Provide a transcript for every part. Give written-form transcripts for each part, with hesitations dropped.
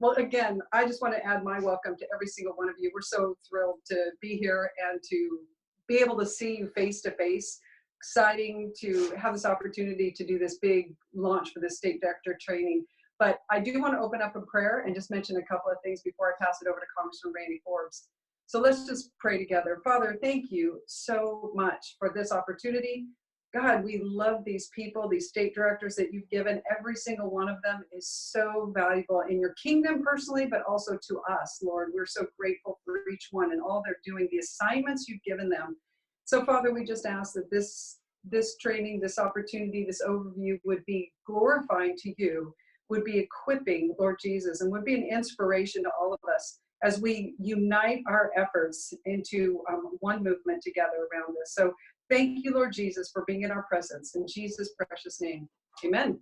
Well, again, I just want to add my welcome to every single one of you. We're so thrilled to be here and to be able to see you face to face. Exciting to have this opportunity to do this big launch for this state director training. But I do want to open up in prayer and just mention a couple of things before I pass it over to Congressman Randy Forbes. So let's just pray together. Father, thank you so much for this opportunity. God, we love these people, these state directors that you've given. Every single one of them is so valuable in your kingdom personally, but also to us, Lord. We're so grateful for each one and all they're doing, the assignments you've given them. So, Father, we just ask that this training, this opportunity, this overview would be glorifying to you, would be equipping, Lord Jesus, and would be an inspiration to all of us as we unite our efforts into one movement together around this. So thank you, Lord Jesus, for being in our presence. In Jesus' precious name, amen.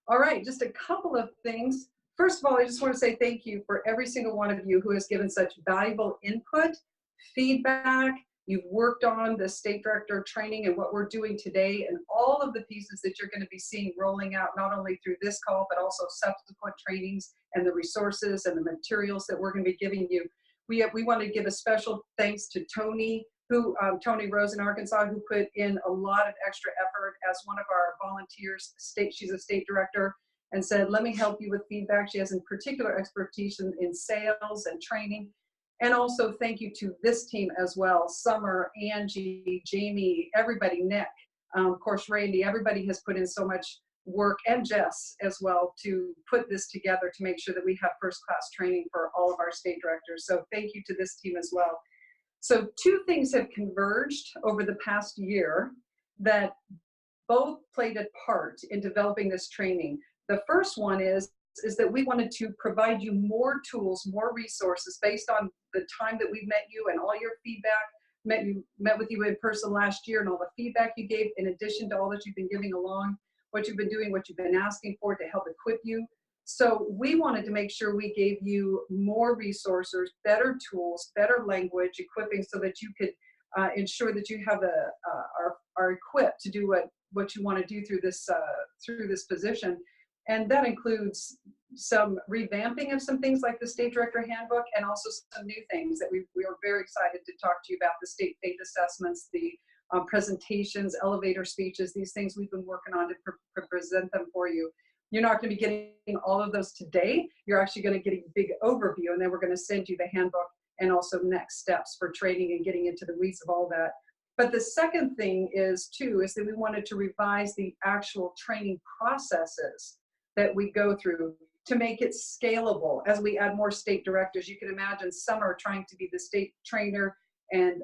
All right, just a couple of things. First of all, I just want to say thank you for every single one of you who has given such valuable input, feedback. You've worked on the state director training and what we're doing today and all of the pieces that you're going to be seeing rolling out, not only through this call, but also subsequent trainings and the resources and the materials that we're going to be giving you. We want to give a special thanks to Tony, Tony Rose in Arkansas, who put in a lot of extra effort as one of our volunteers. She's a state director, and said, let me help you with feedback. She has in particular expertise in sales and training. And also thank you to this team as well. Summer, Angie, Jamie, everybody, Nick, of course, Randy, everybody has put in so much work, and Jess as well, to put this together to make sure that we have first-class training for all of our state directors. So thank you to this team as well. So two things have converged over the past year that both played a part in developing this training. The first one is that we wanted to provide you more tools, more resources based on the time that we've met you and all your feedback, met with you in person last year and all the feedback you gave, in addition to all that you've been giving along, what you've been doing, what you've been asking for to help equip you. So we wanted to make sure we gave you more resources, better tools, better language, equipping so that you could ensure that you have are equipped to do what you want to do through this position. And that includes some revamping of some things like the State Director Handbook, and also some new things that we are very excited to talk to you about: the state faith assessments, the presentations, elevator speeches, these things we've been working on to present them for you. You're not going to be getting all of those today. You're actually going to get a big overview, and then we're going to send you the handbook and also next steps for training and getting into the weeds of all that. But the second thing is that we wanted to revise the actual training processes that we go through to make it scalable as we add more state directors. You can imagine Summer trying to be the state trainer and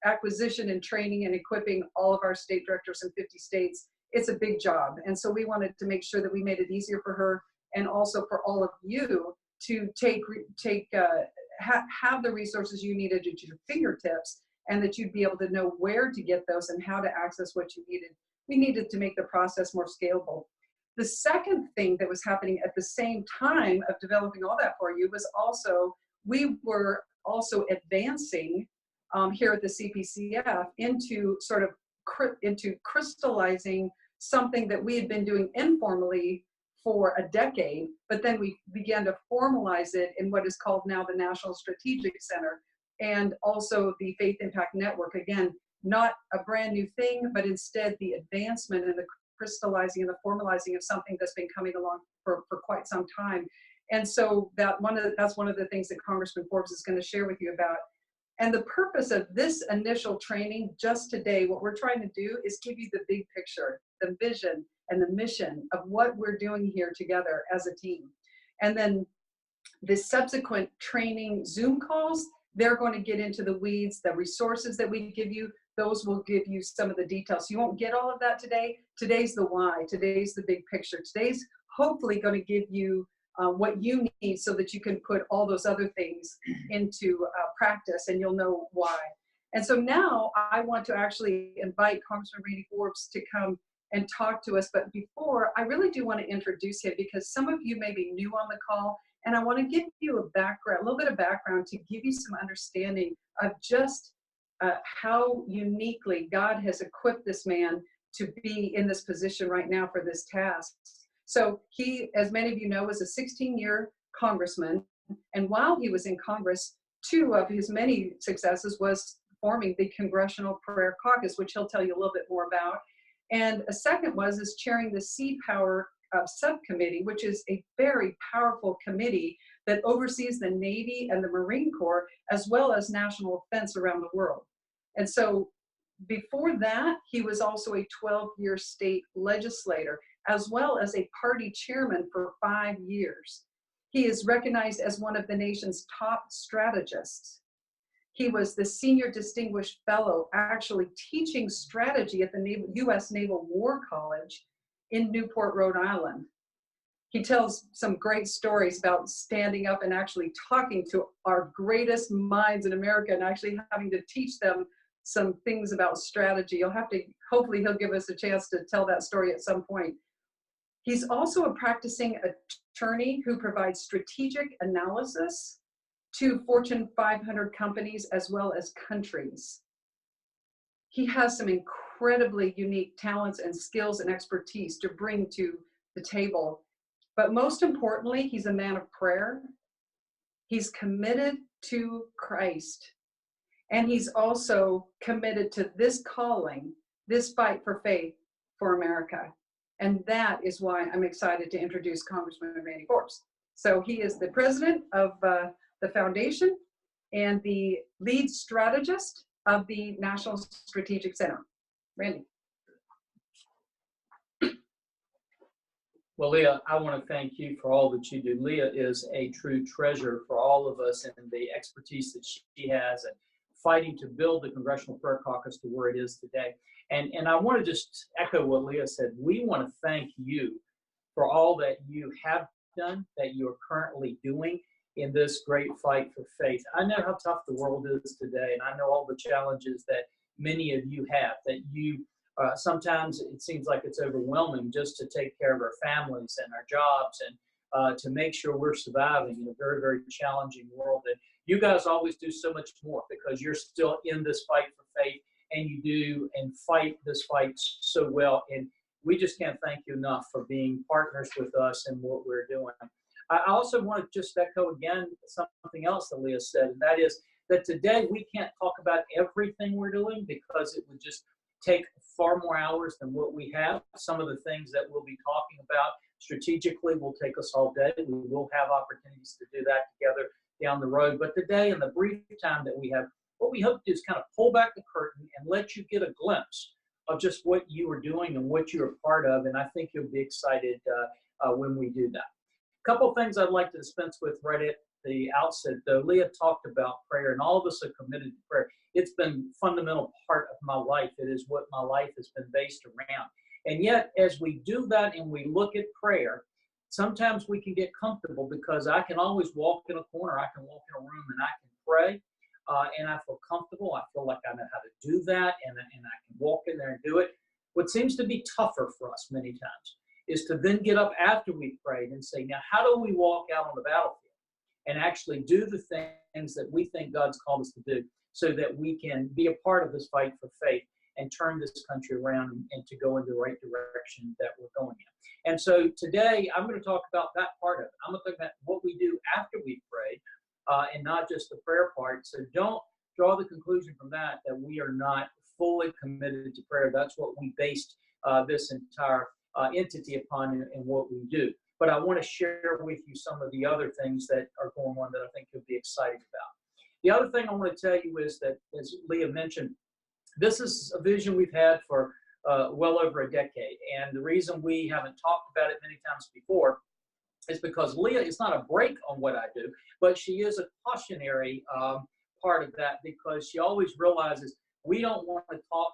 acquisition and training and equipping all of our state directors in 50 states. It's a big job. And so we wanted to make sure that we made it easier for her, and also for all of you to have the resources you needed at your fingertips, and that you'd be able to know where to get those and how to access what you needed. We needed to make the process more scalable. The second thing that was happening at the same time of developing all that for you was we were also advancing here at the CPCF into crystallizing something that we had been doing informally for a decade, but then we began to formalize it in what is called now the National Strategic Center, and also the Faith Impact Network. Again, not a brand new thing, but instead the advancement and the crystallizing and the formalizing of something that's been coming along for quite some time. And so that's one of the things that Congressman Forbes is going to share with you about. And the purpose of this initial training just today, what we're trying to do is give you the big picture, the vision and the mission of what we're doing here together as a team. And then the subsequent training Zoom calls, they're going to get into the weeds. The resources that we give you, those will give you some of the details. So you won't get all of that today. Today's the why. Today's the big picture. Today's hopefully going to give you what you need so that you can put all those other things into practice, and you'll know why. And so now I want to actually invite Congressman Randy Forbes to come and talk to us. But before, I really do want to introduce him, because some of you may be new on the call, and I want to give you a little bit of background to give you some understanding of just how uniquely God has equipped this man to be in this position right now for this task. So he, as many of you know, was a 16-year congressman. And while he was in Congress, two of his many successes was forming the Congressional Prayer Caucus, which he'll tell you a little bit more about. And a second is chairing the Sea Power Subcommittee, which is a very powerful committee that oversees the Navy and the Marine Corps, as well as national defense around the world. And so before that, he was also a 12-year state legislator, as well as a party chairman for 5 years. He is recognized as one of the nation's top strategists. He was the Senior Distinguished Fellow, actually teaching strategy at the U.S. Naval War College in Newport, Rhode Island. He tells some great stories about standing up and actually talking to our greatest minds in America and actually having to teach them some things about strategy. You'll have to, hopefully he'll give us a chance to tell that story at some point. He's also a practicing attorney who provides strategic analysis to Fortune 500 companies as well as countries. He has some incredibly unique talents and skills and expertise to bring to the table. But most importantly, he's a man of prayer. He's committed to Christ. And he's also committed to this calling, this fight for faith for America. And that is why I'm excited to introduce Congressman Randy Forbes. So he is the president of the foundation and the lead strategist of the National Strategic Center. Randy. Well, Leah, I want to thank you for all that you do. Leah is a true treasure for all of us and the expertise that she has and fighting to build the Congressional Prayer Caucus to where it is today. And I want to just echo what Leah said. We want to thank you for all that you have done, that you are currently doing in this great fight for faith. I know how tough the world is today, and I know all the challenges that many of you have, that you sometimes it seems like it's overwhelming just to take care of our families and our jobs and to make sure we're surviving in a very, very challenging world. And you guys always do so much more because you're still in this fight for faith, and you do and fight this fight so well. And we just can't thank you enough for being partners with us in what we're doing. I also want to just echo again something else that Leah said, and that is that today we can't talk about everything we're doing because it would just take far more hours than what we have. Some of the things that we'll be talking about strategically will take us all day. We will have opportunities to do that together down the road. But today, in the brief time that we have, what we hope to do is kind of pull back the curtain and let you get a glimpse of just what you are doing and what you're a part of. And I think you'll be excited when we do that. A couple of things I'd like to dispense with right at the outset, though. Leah talked about prayer, and all of us are committed to prayer. It's been a fundamental part of my life. It is what my life has been based around. And yet, as we do that and we look at prayer, sometimes we can get comfortable because I can always walk in a corner, I can walk in a room and I can pray, and I feel comfortable. I feel like I know how to do that, and I can walk in there and do it. What seems to be tougher for us many times is to then get up after we've prayed and say, now, how do we walk out on the battlefield and actually do the things that we think God's called us to do so that we can be a part of this fight for faith and turn this country around and to go in the right direction that we're going in. And so today, I'm going to talk about that part of it. I'm going to talk about what we do after we've prayed and not just the prayer part. So don't draw the conclusion from that we are not fully committed to prayer. That's what we based this entire entity upon in what we do. But I want to share with you some of the other things that are going on that I think you'll be excited about. The other thing I want to tell you is that, as Leah mentioned, this is a vision we've had for well over a decade. And the reason we haven't talked about it many times before is because Leah is not a break on what I do, but she is a cautionary part of that, because she always realizes we don't want to talk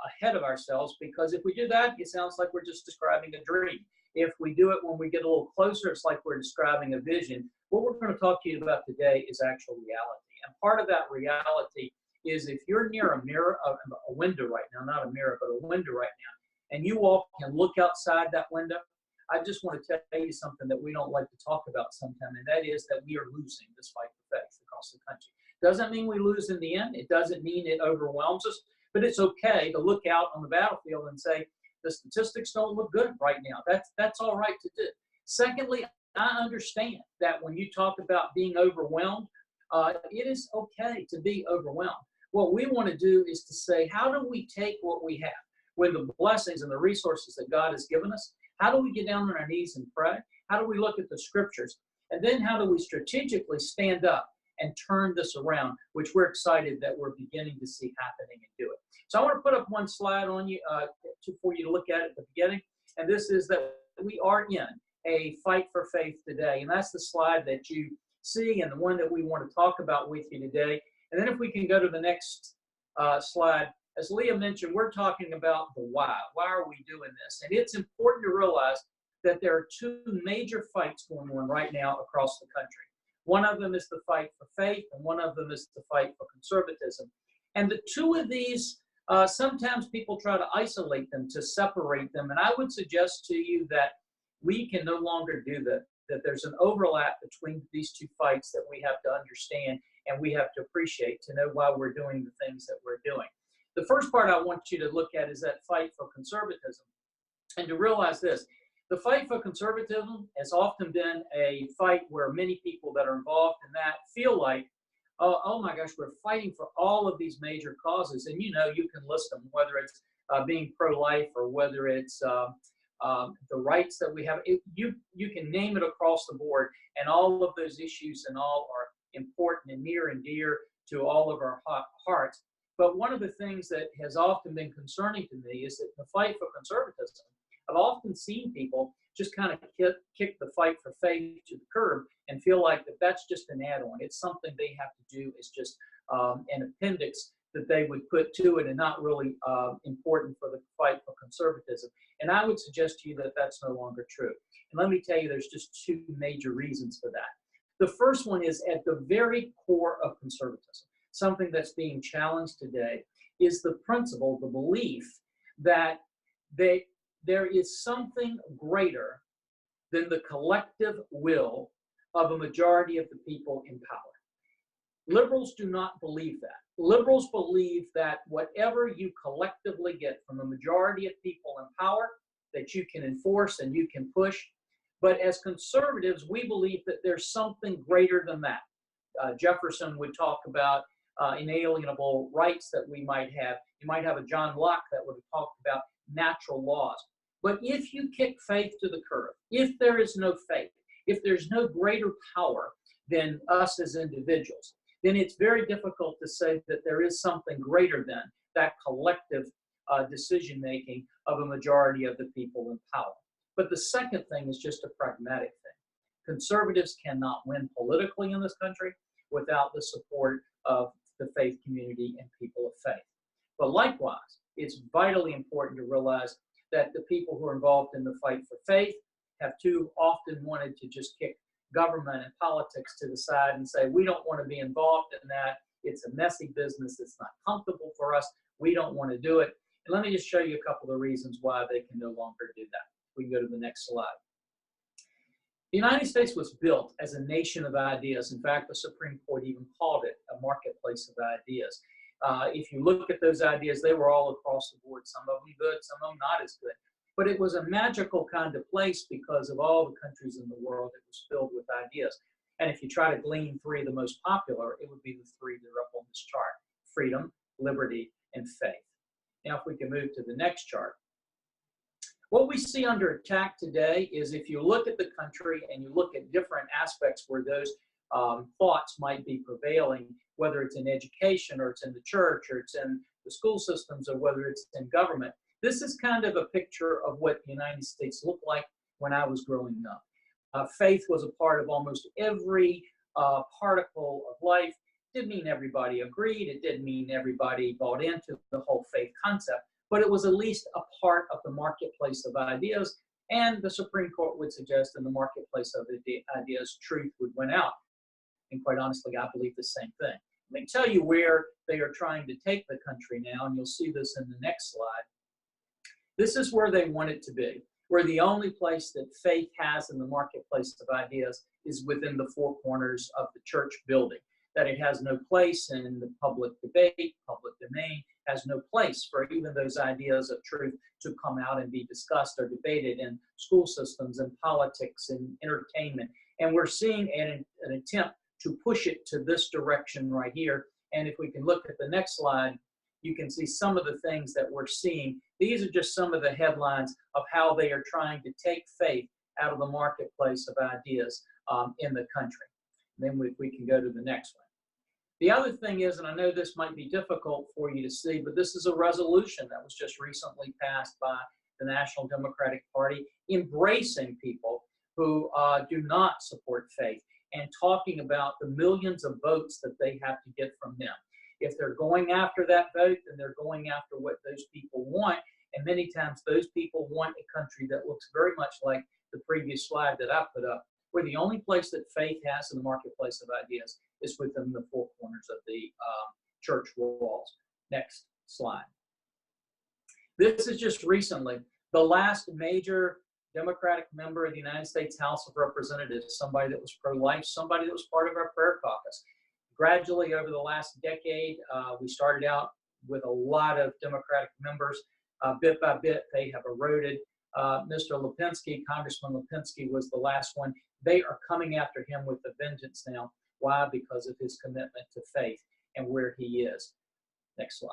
ahead of ourselves, because if we do that, it sounds like we're just describing a dream. If we do it when we get a little closer, it's like we're describing a vision. What we're going to talk to you about today is actual reality. And part of that reality is if you're near a mirror, a window right now, not a mirror, but a window right now, and you walk and look outside that window, I just want to tell you something that we don't like to talk about sometimes, and that is that we are losing this fight for faith across the country. Doesn't mean we lose in the end. It doesn't mean it overwhelms us, but it's okay to look out on the battlefield and say, The statistics don't look good right now. That's all right to do. Secondly, I understand that when you talk about being overwhelmed, it is okay to be overwhelmed. What we want to do is to say, how do we take what we have, with the blessings and the resources that God has given us? How do we get down on our knees and pray? How do we look at the scriptures? And then how do we strategically stand up and turn this around, which we're excited that we're beginning to see happening and do it. So I want to put up one slide on you for you to look at the beginning. And this is that we are in a fight for faith today. And that's the slide that you see and the one that we want to talk about with you today. And then if we can go to the next slide, as Leah mentioned, we're talking about the why. Why are we doing this? And it's important to realize that there are two major fights going on right now across the country. One of them is the fight for faith, and one of them is the fight for conservatism. And the two of these, sometimes people try to isolate them, to separate them. And I would suggest to you that we can no longer do that, that there's an overlap between these two fights that we have to understand and we have to appreciate to know why we're doing the things that we're doing. The first part I want you to look at is that fight for conservatism. And to realize this, the fight for conservatism has often been a fight where many people that are involved in that feel like, oh my gosh, we're fighting for all of these major causes. And you know, you can list them, whether it's being pro-life or whether it's the rights that we have. You can name it across the board, and all of those issues and all are important and near and dear to all of our hearts. But one of the things that has often been concerning to me is that the fight for conservatism, I've often seen people just kind of kick the fight for faith to the curb and feel like that that's just an add-on. It's something they have to do. It's just an appendix that they would put to it and not really important for the fight for conservatism. And I would suggest to you that that's no longer true. And let me tell you, there's just two major reasons for that. The first one is at the very core of conservatism, something that's being challenged today, is the principle, the belief that there is something greater than the collective will of a majority of the people in power. Liberals do not believe that. Liberals believe that whatever you collectively get from a majority of people in power, that you can enforce and you can push. But as conservatives, we believe that there's something greater than that. Jefferson would talk about inalienable rights that we might have. You might have a John Locke that would have talked about natural laws. But if you kick faith to the curb, if there is no faith, if there's no greater power than us as individuals, then it's very difficult to say that there is something greater than that collective decision-making of a majority of the people in power. But the second thing is just a pragmatic thing. Conservatives cannot win politically in this country without the support of the faith community and people of faith. But likewise, it's vitally important to realize that the people who are involved in the fight for faith have too often wanted to just kick government and politics to the side and say, we don't want to be involved in that. It's a messy business. It's not comfortable for us. We don't want to do it. And let me just show you a couple of reasons why they can no longer do that. We can go to the next slide. The United States was built as a nation of ideas. In fact, the Supreme Court even called it a marketplace of ideas. If you look at those ideas, they were all across the board. Some of them good, some of them not as good. But it was a magical kind of place because of all the countries in the world. It was filled with ideas. And if you try to glean three of the most popular, it would be the three that are up on this chart: freedom, liberty, and faith. Now, if we can move to the next chart. What we see under attack today is, if you look at the country and you look at different aspects where those thoughts might be prevailing, whether it's in education or it's in the church or it's in the school systems or whether it's in government, this is kind of a picture of what the United States looked like when I was growing up. Faith was a part of almost every particle of life. It didn't mean everybody agreed. It didn't mean everybody bought into the whole faith concept, but it was at least a part of the marketplace of ideas. And the Supreme Court would suggest in the marketplace of ideas, truth would win out. And quite honestly, I believe the same thing. Let me tell you where they are trying to take the country now, and you'll see this in the next slide. This is where they want it to be, where the only place that faith has in the marketplace of ideas is within the four corners of the church building. that it has no place in the public debate, public domain, has no place for even those ideas of truth to come out and be discussed or debated in school systems and politics and entertainment. And we're seeing an attempt to push it to this direction right here. And if we can look at the next slide, you can see some of the things that we're seeing. These are just some of the headlines of how they are trying to take faith out of the marketplace of ideas in the country. And then we can go to the next one. The other thing is, and I know this might be difficult for you to see, but this is a resolution that was just recently passed by the National Democratic Party, embracing people who do not support faith and talking about the millions of votes that they have to get from them. If they're going after that vote, then they're going after what those people want. And many times those people want a country that looks very much like the previous slide that I put up, where the only place that faith has in the marketplace of ideas is within the four corners of the church walls. Next slide. This is just recently the last major Democratic member of the United States House of Representatives, somebody that was pro-life, somebody that was part of our prayer caucus. Gradually, over the last decade, we started out with a lot of Democratic members. Bit by bit, they have eroded. Mr. Lipinski, Congressman Lipinski, was the last one. They are coming after him with a vengeance now. Why? Because of his commitment to faith and where he is. Next slide.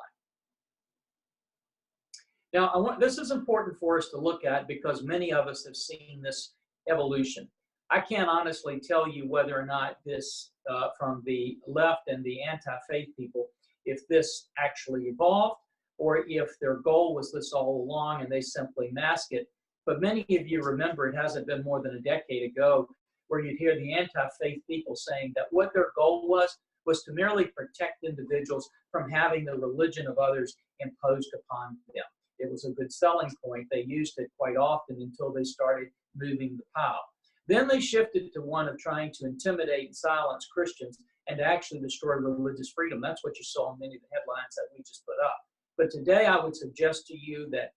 Now, this is important for us to look at because many of us have seen this evolution. I can't honestly tell you whether or not this, from the left and the anti-faith people, if this actually evolved or if their goal was this all along and they simply mask it. But many of you remember it hasn't been more than a decade ago where you'd hear the anti-faith people saying that what their goal was to merely protect individuals from having the religion of others imposed upon them. It was a good selling point. They used it quite often until they started moving the pile. Then they shifted to one of trying to intimidate and silence Christians and to actually destroy religious freedom. That's what you saw in many of the headlines that we just put up. But today I would suggest to you that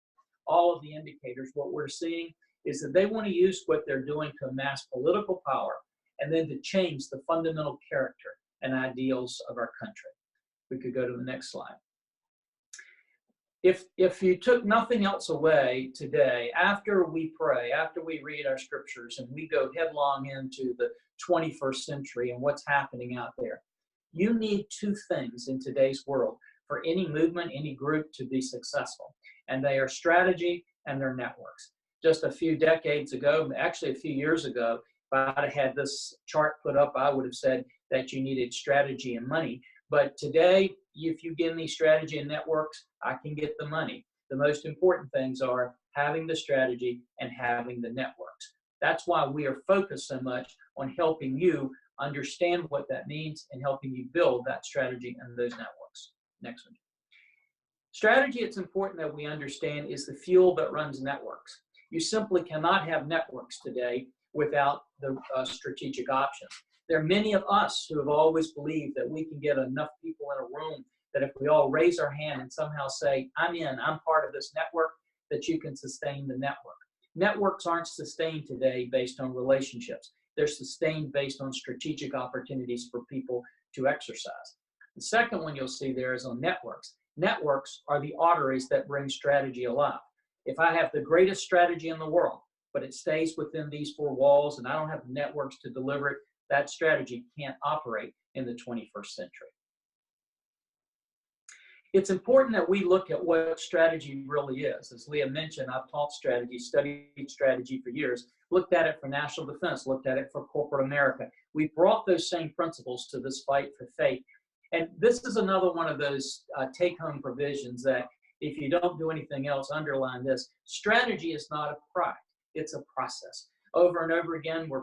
all of the indicators, what we're seeing is that they want to use what they're doing to amass political power and then to change the fundamental character and ideals of our country. We could go to the next slide. If you took nothing else away today, after we pray, after we read our scriptures, and we go headlong into the 21st century and what's happening out there, you need two things in today's world for any movement, any group to be successful. And they are strategy and their networks. Just a few decades ago, actually a few years ago, if I had had this chart put up, I would have said that you needed strategy and money. But today, if you give me strategy and networks, I can get the money. The most important things are having the strategy and having the networks. That's why we are focused so much on helping you understand what that means and helping you build that strategy and those networks. Next one. Strategy, it's important that we understand, is the fuel that runs networks. You simply cannot have networks today without the strategic options. There are many of us who have always believed that we can get enough people in a room that if we all raise our hand and somehow say, I'm in, I'm part of this network, that you can sustain the network. Networks aren't sustained today based on relationships. They're sustained based on strategic opportunities for people to exercise. The second one you'll see there is on networks. Networks are the arteries that bring strategy alive. If I have the greatest strategy in the world, but it stays within these four walls and I don't have networks to deliver it, that strategy can't operate in the 21st century. It's important that we look at what strategy really is. As Leah mentioned, I've taught strategy, studied strategy for years, looked at it for national defense, looked at it for corporate America. We brought those same principles to this fight for faith. And this is another one of those take-home provisions that if you don't do anything else, underline this. Strategy is not a product, it's a process. Over and over again, where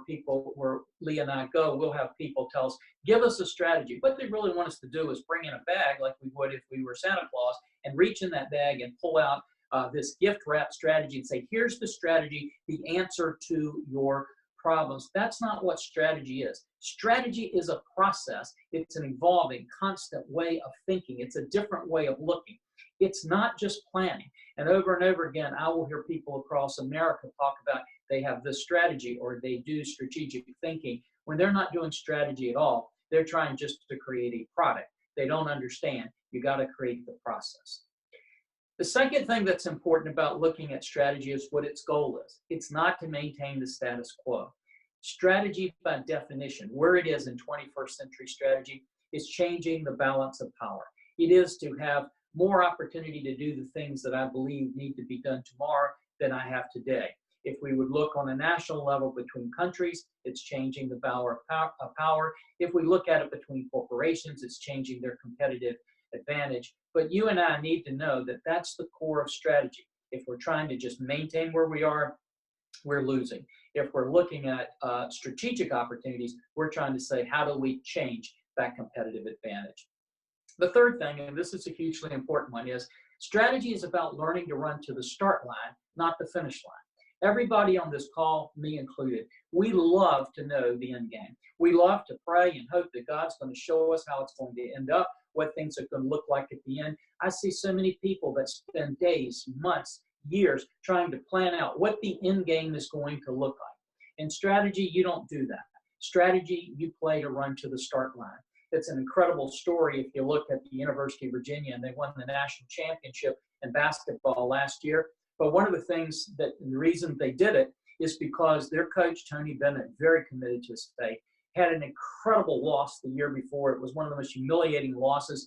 Leah and I go, we'll have people tell us, give us a strategy. What they really want us to do is bring in a bag like we would if we were Santa Claus and reach in that bag and pull out this gift wrap strategy and say, here's the strategy, the answer to your problems. That's not what strategy is. Strategy is a process. It's an evolving, constant way of thinking. It's a different way of looking. It's not just planning. And over again, I will hear people across America talk about they have this strategy or they do strategic thinking when they're not doing strategy at all. They're trying just to create a product. They don't understand. You got to create the process. The second thing that's important about looking at strategy is what its goal is. It's not to maintain the status quo. Strategy, by definition, where it is in 21st century strategy, is changing the balance of power. It is to have more opportunity to do the things that I believe need to be done tomorrow than I have today. If we would look on a national level between countries, it's changing the power of power. If we look at it between corporations, it's changing their competitive advantage. But you and I need to know that that's the core of strategy. If we're trying to just maintain where we are, we're losing. If we're looking at strategic opportunities, we're trying to say, how do we change that competitive advantage? The third thing, and this is a hugely important one, is strategy is about learning to run to the start line, not the finish line. Everybody on this call, me included, we love to know the end game. We love to pray and hope that God's going to show us how it's going to end up, what things are going to look like at the end. I see so many people that spend days, months, years trying to plan out what the end game is going to look like. In strategy, you don't do that. Strategy, you play to run to the start line. It's an incredible story if you look at the University of Virginia, and they won the national championship in basketball last year. But one of the things that the reason they did it is because their coach, Tony Bennett, very committed to his faith, had an incredible loss the year before. It was one of the most humiliating losses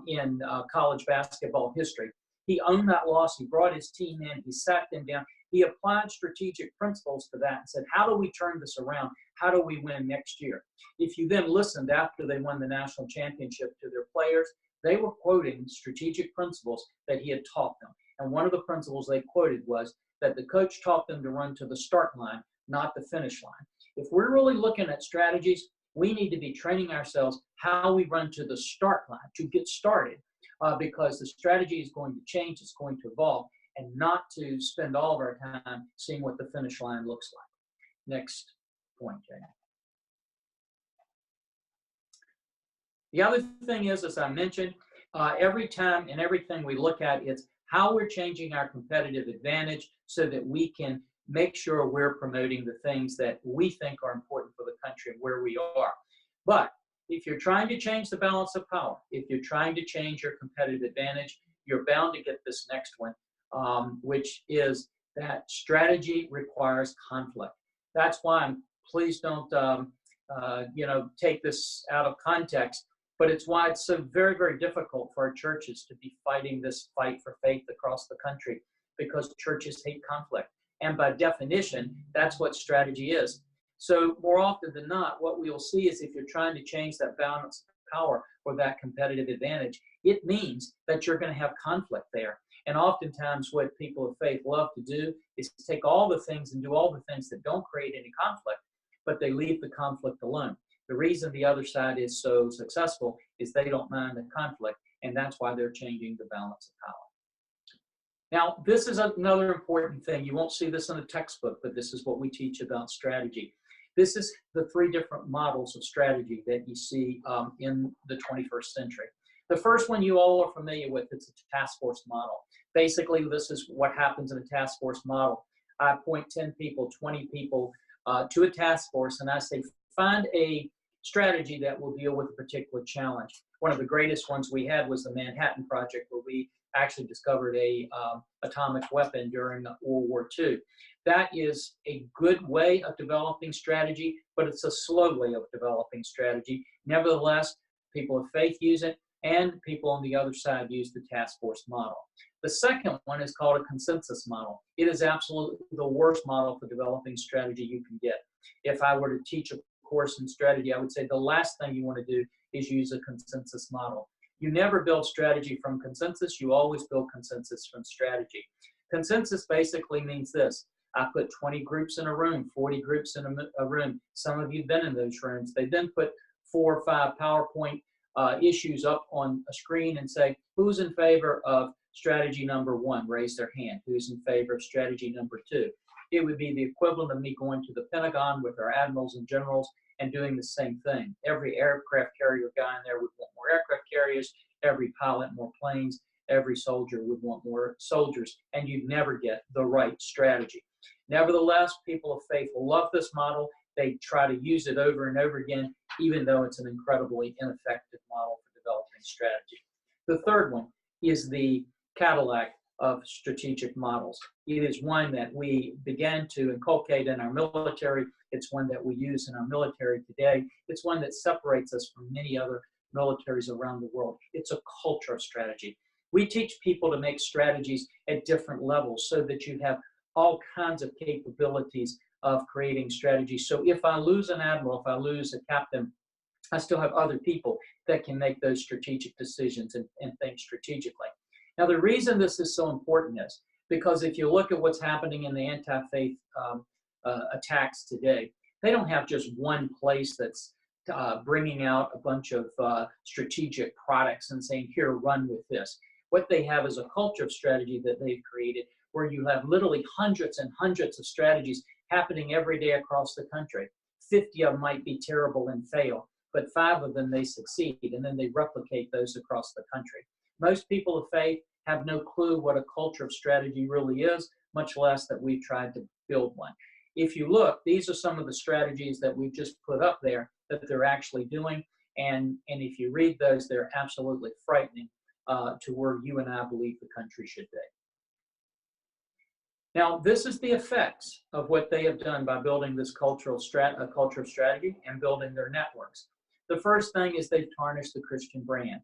in college basketball history. He owned that loss. He brought his team in. He sat them down. He applied strategic principles to that and said, how do we turn this around? How do we win next year? If you then listened after they won the national championship to their players, they were quoting strategic principles that he had taught them. And one of the principles they quoted was that the coach taught them to run to the start line, not the finish line. If we're really looking at strategies, we need to be training ourselves how we run to the start line, to get started, because the strategy is going to change, it's going to evolve, and not to spend all of our time seeing what the finish line looks like. Next point, Jane. The other thing is, as I mentioned, every time and everything we look at, it's how we're changing our competitive advantage so that we can make sure we're promoting the things that we think are important for the country and where we are. But if you're trying to change the balance of power, if you're trying to change your competitive advantage, you're bound to get this next one, which is that strategy requires conflict. That's why please don't take this out of context, but it's why it's so very, very difficult for our churches to be fighting this fight for faith across the country, because churches hate conflict. And by definition, that's what strategy is. So more often than not, what we'll see is if you're trying to change that balance of power or that competitive advantage, it means that you're going to have conflict there. And oftentimes what people of faith love to do is to take all the things and do all the things that don't create any conflict, but they leave the conflict alone. The reason the other side is so successful is they don't mind the conflict, and that's why they're changing the balance of power. Now, this is another important thing. You won't see this in a textbook, but this is what we teach about strategy. This is the three different models of strategy that you see in the 21st century. The first one you all are familiar with, it's a task force model. Basically, this is what happens in a task force model. I appoint 10 people, 20 people to a task force, and I say, find a strategy that will deal with a particular challenge. One of the greatest ones we had was the Manhattan Project, where we actually discovered a atomic weapon during World War II. That is a good way of developing strategy, but it's a slow way of developing strategy. Nevertheless, people of faith use it, and people on the other side use the task force model. The second one is called a consensus model. It is absolutely the worst model for developing strategy you can get. If I were to teach a course in strategy, I would say the last thing you want to do is use a consensus model. You never build strategy from consensus. You always build consensus from strategy. Consensus basically means this. I put 20 groups in a room, 40 groups in a room. Some of you have been in those rooms. They then put 4 or 5 PowerPoint issues up on a screen and say, who's in favor of strategy number 1? Raise their hand. Who's in favor of strategy number 2? It would be the equivalent of me going to the Pentagon with our admirals and generals and doing the same thing. Every aircraft carrier guy in there would want more aircraft carriers, every pilot more planes, every soldier would want more soldiers, and you'd never get the right strategy. Nevertheless, people of faith love this model they try to use it over and over again, even though it's an incredibly ineffective model for developing strategy. The third one is the Cadillac of strategic models. It is one that we began to inculcate in our military. It's one that we use in our military today. It's one that separates us from many other militaries around the world. It's a culture of strategy. We teach people to make strategies at different levels so that you have all kinds of capabilities of creating strategies. So if I lose an admiral, if I lose a captain, I still have other people that can make those strategic decisions and think strategically. Now, the reason this is so important is because if you look at what's happening in the anti-faith attacks today, they don't have just one place that's bringing out a bunch of strategic products and saying, here, run with this. What they have is a culture of strategy that they've created where you have literally hundreds and hundreds of strategies happening every day across the country. 50 of them might be terrible and fail, but 5 of them they succeed, and then they replicate those across the country. Most people of faith have no clue what a culture of strategy really is, much less that we've tried to build one. If you look, these are some of the strategies that we've just put up there that they're actually doing, and if you read those, they're absolutely frightening to where you and I believe the country should be. Now, this is the effects of what they have done by building this culture of strategy and building their networks. The first thing is they've tarnished the Christian brand.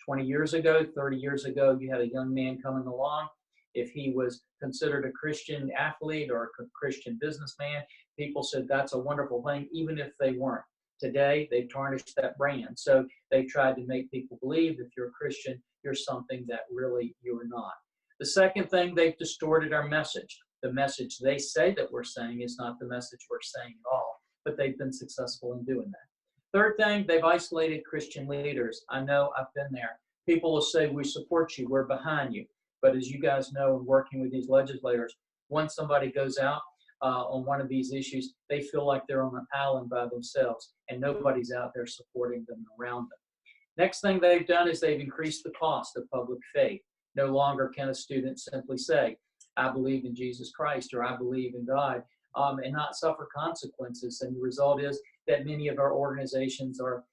20 years ago, 30 years ago, you had a young man coming along. If he was considered a Christian athlete or a Christian businessman, people said that's a wonderful thing, even if they weren't. Today, they've tarnished that brand. So they've tried to make people believe if you're a Christian, you're something that really you're not. The second thing, they've distorted our message. The message they say that we're saying is not the message we're saying at all, but they've been successful in doing that. Third thing, they've isolated Christian leaders. I know, I've been there. People will say, we support you, we're behind you. But as you guys know, working with these legislators, once somebody goes out on one of these issues, they feel like they're on an island by themselves, and nobody's out there supporting them around them. Next thing they've done is they've increased the cost of public faith. No longer can a student simply say, I believe in Jesus Christ or I believe in God, and not suffer consequences. And the result is that many of our organizations are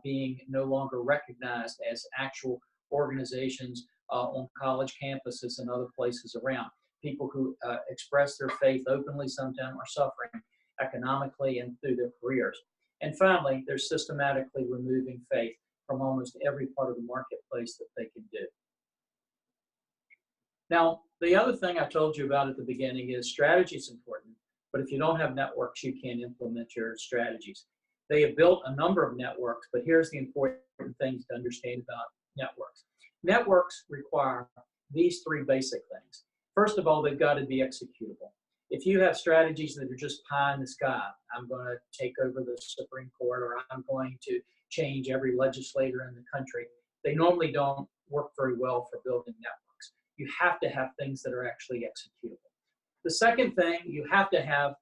being no longer recognized as actual organizations on college campuses and other places around. People who express their faith openly sometimes are suffering economically and through their careers. And finally, they're systematically removing faith from almost every part of the marketplace that they can do. Now, the other thing I told you about at the beginning is strategy is important, but if you don't have networks, you can't implement your strategies. They have built a number of networks, but here's the important things to understand about networks. Networks require these 3 basic things. First of all, they've got to be executable. If you have strategies that are just pie in the sky, I'm going to take over the Supreme Court, or I'm going to change every legislator in the country, they normally don't work very well for building networks. You have to have things that are actually executable. The second thing, you have to have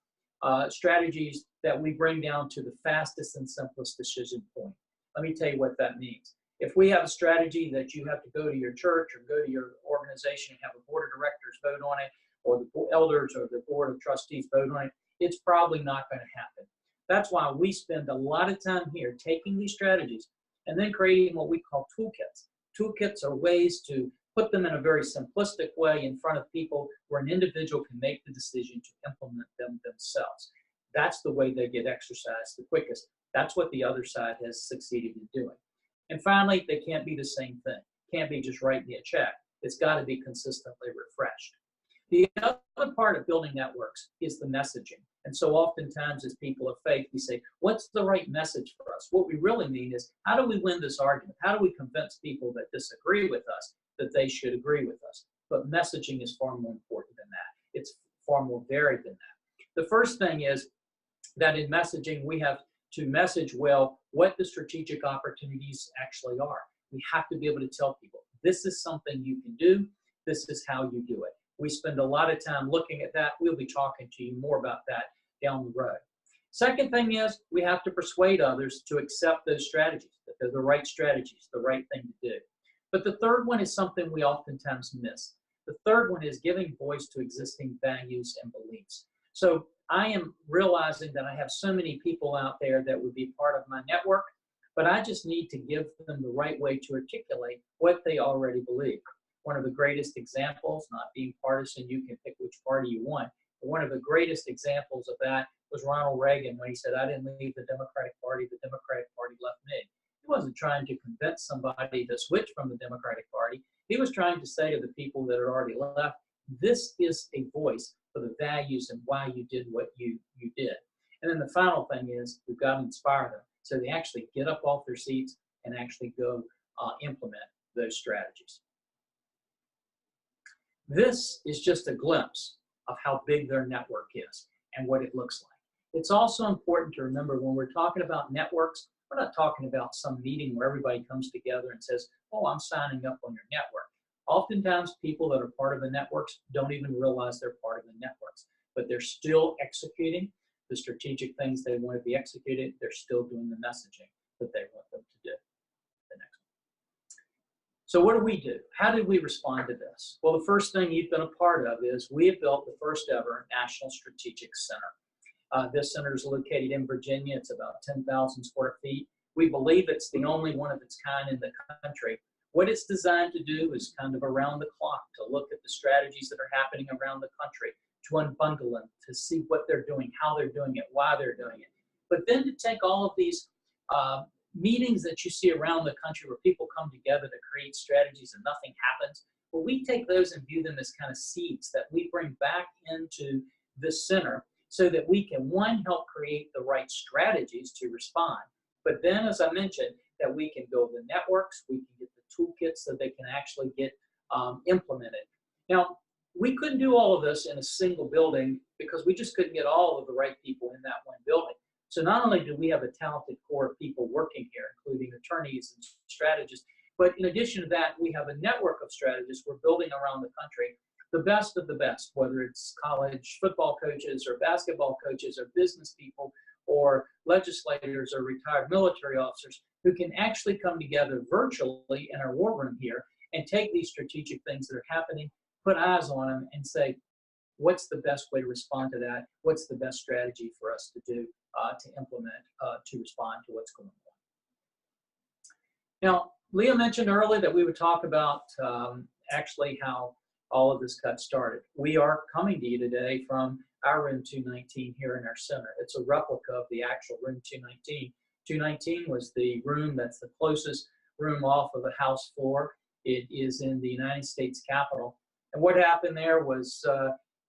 strategies that we bring down to the fastest and simplest decision point. Let me tell you what that means. If we have a strategy that you have to go to your church or go to your organization and have a board of directors vote on it, or the elders or the board of trustees vote on it, it's probably not going to happen. That's why we spend a lot of time here taking these strategies and then creating what we call toolkits. Toolkits are ways to put them in a very simplistic way in front of people where an individual can make the decision to implement them themselves. That's the way they get exercised the quickest. That's what the other side has succeeded in doing. And finally, they can't be the same thing. Can't be just write me a check. It's got to be consistently refreshed. The other part of building networks is the messaging. And so oftentimes as people of faith, we say, what's the right message for us? What we really mean is, how do we win this argument? How do we convince people that disagree with us that they should agree with us? But messaging is far more important than that. It's far more varied than that. The first thing is that in messaging, we have to message well what the strategic opportunities actually are. We have to be able to tell people, this is something you can do. This is how you do it. We spend a lot of time looking at that. We'll be talking to you more about that down the road. Second thing is we have to persuade others to accept those strategies, that they're the right strategies, the right thing to do. But the third one is something we oftentimes miss. The third one is giving voice to existing values and beliefs. So I am realizing that I have so many people out there that would be part of my network, but I just need to give them the right way to articulate what they already believe. One of the greatest examples, not being partisan, you can pick which party you want, but one of the greatest examples of that was Ronald Reagan when he said, I didn't leave the Democratic Party left me. He wasn't trying to convince somebody to switch from the Democratic Party. He was trying to say to the people that are already left, this is a voice for the values and why you did what you did. And then the final thing is we've got to inspire them so they actually get up off their seats and actually go implement those strategies. This is just a glimpse of how big their network is and what it looks like. It's also important to remember when we're talking about networks, we're not talking about some meeting where everybody comes together and says, oh, I'm signing up on your network. Oftentimes, people that are part of the networks don't even realize they're part of the networks, but they're still executing the strategic things they want to be executed. They're still doing the messaging that they want them to do. The next one. So what do we do? How did we respond to this? Well, the first thing you've been a part of is we have built the first ever National Strategic Center. This center is located in Virginia. It's about 10,000 square feet. We believe it's the only one of its kind in the country. What it's designed to do is kind of around the clock to look at the strategies that are happening around the country, to unbundle them, to see what they're doing, how they're doing it, why they're doing it. But then to take all of these meetings that you see around the country where people come together to create strategies and nothing happens, well, we take those and view them as kind of seeds that we bring back into this center so that we can, one, help create the right strategies to respond. But then, as I mentioned, that we can build the networks, we can get the toolkits so they can actually get implemented. Now, we couldn't do all of this in a single building because we just couldn't get all of the right people in that one building. So not only do we have a talented core of people working here, including attorneys and strategists, but in addition to that, we have a network of strategists we're building around the country, the best of the best, whether it's college football coaches or basketball coaches or business people or legislators or retired military officers who can actually come together virtually in our war room here and take these strategic things that are happening, put eyes on them and say, what's the best way to respond to that? What's the best strategy for us to do to implement to respond to what's going on? Now, Leah mentioned earlier that we would talk about actually how all of this got started. We are coming to you today from our room 219 here in our center. It's a replica of the actual room 219. 219 was the room that's the closest room off of the House floor. It is in the United States Capitol. And what happened there was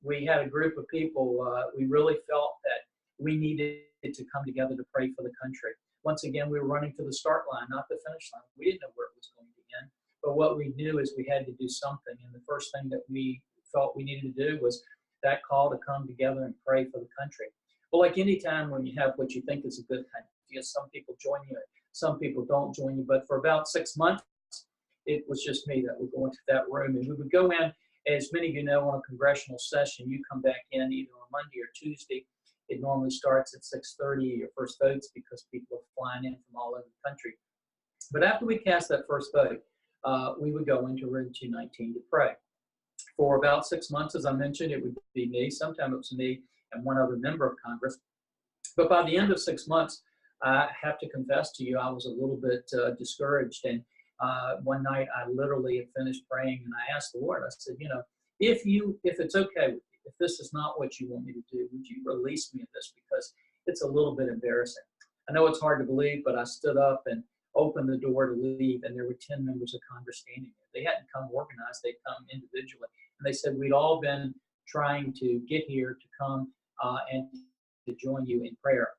we had a group of people, we really felt that we needed to come together to pray for the country. Once again, we were running to the start line, not the finish line. We didn't know where it was going to end, but what we knew is we had to do something. And the first thing that we felt we needed to do was that call to come together and pray for the country. Well, like any time when you have what you think is a good idea, some people join you, some people don't join you. But for about 6 months, it was just me that would go into that room. And we would go in, as many of you know, on a congressional session, you come back in either on Monday or Tuesday. It normally starts at 6:30, your first votes, because people are flying in from all over the country. But after we cast that first vote, we would go into room 219 to pray. For about 6 months, as I mentioned, it would be me. Sometimes it was me and one other member of Congress. But by the end of 6 months, I have to confess to you, I was a little bit discouraged. And one night, I literally had finished praying, and I asked the Lord, I said, you know, if it's okay with you, if this is not what you want me to do, would you release me of this? Because it's a little bit embarrassing. I know it's hard to believe, but I stood up and opened the door to leave, and there were 10 members of Congress standing there. They hadn't come organized, they'd come individually. And they said, we'd all been trying to get here to come and to join you in prayer.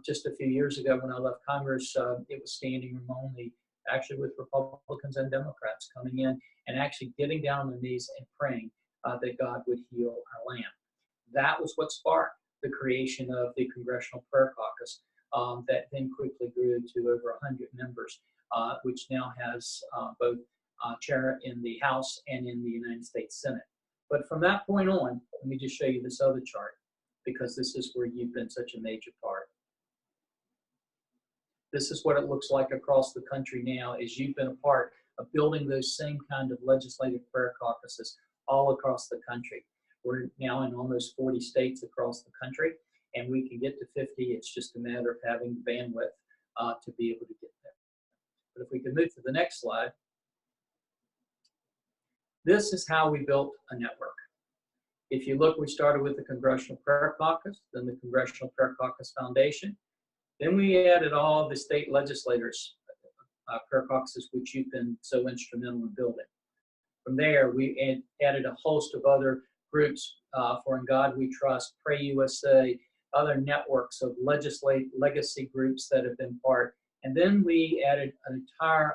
Just a few years ago when I left Congress, it was standing room only, actually with Republicans and Democrats coming in and actually getting down on their knees and praying that God would heal our land. That was what sparked the creation of the Congressional Prayer Caucus that then quickly grew to over 100 members, which now has both chair in the House and in the United States Senate. But from that point on, let me just show you this other chart, because this is where you've been such a major part. This is what it looks like across the country now, as you've been a part of building those same kind of legislative prayer caucuses all across the country. We're now in almost 40 states across the country, and we can get to 50. It's just a matter of having the bandwidth to be able to get there. But if we could move to the next slide. This is how we built a network. If you look, we started with the Congressional Prayer Caucus, then the Congressional Prayer Caucus Foundation. Then we added all the state legislators' prayer caucuses, which you've been so instrumental in building. From there, we added a host of other groups, for In God We Trust, Pray USA, other networks of legacy groups that have been part. And then we added an entire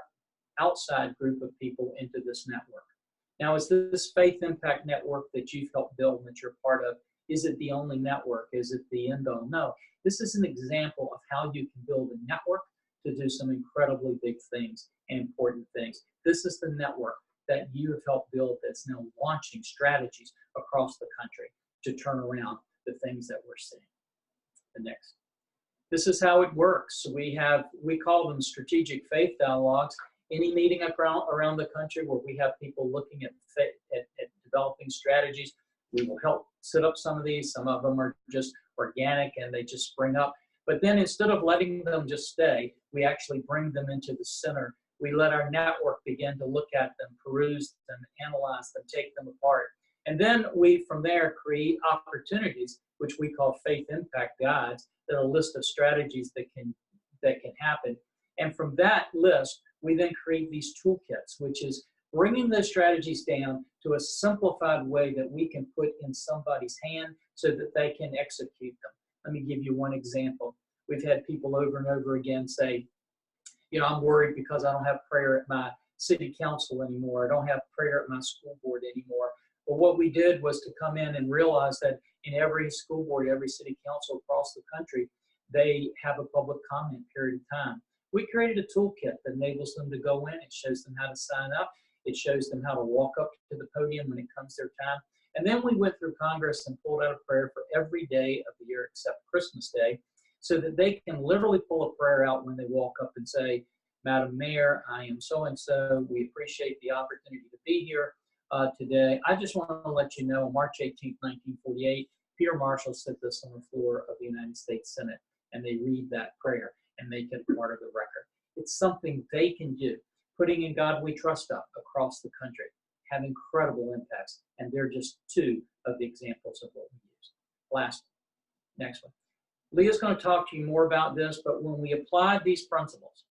outside group of people into this network. Now, is this Faith Impact Network that you've helped build and that you're part of, is it the only network? Is it the end all? No. This is an example of how you can build a network to do some incredibly big things and important things. This is the network that you have helped build that's now launching strategies across the country to turn around the things that we're seeing. The next. This is how it works. We call them strategic faith dialogues. Any meeting around the country where we have people looking at developing strategies, we will help set up some of these. Some of them are just organic and they just spring up. But then instead of letting them just stay, we actually bring them into the center. We let our network begin to look at them, peruse them, analyze them, take them apart. And then we, from there, create opportunities, which we call faith impact guides, that are a list of strategies that can happen. And from that list, we then create these toolkits, which is bringing those strategies down to a simplified way that we can put in somebody's hand so that they can execute them. Let me give you one example. We've had people over and over again say, I'm worried because I don't have prayer at my city council anymore. I don't have prayer at my school board anymore. But what we did was to come in and realize that in every school board, every city council across the country, they have a public comment period of time. We created a toolkit that enables them to go in. It shows them how to sign up. It shows them how to walk up to the podium when it comes their time. And then we went through Congress and pulled out a prayer for every day of the year except Christmas Day, so that they can literally pull a prayer out when they walk up and say, Madam Mayor, I am so-and-so. We appreciate the opportunity to be here today. I just want to let you know, on March 18, 1948, Peter Marshall said this on the floor of the United States Senate, and they read that prayer and make it part of the record. It's something they can do. Putting In God We Trust up across the country have incredible impacts, and they're just two of the examples of what we use. Next one. Leah's going to talk to you more about this, but when we applied these principles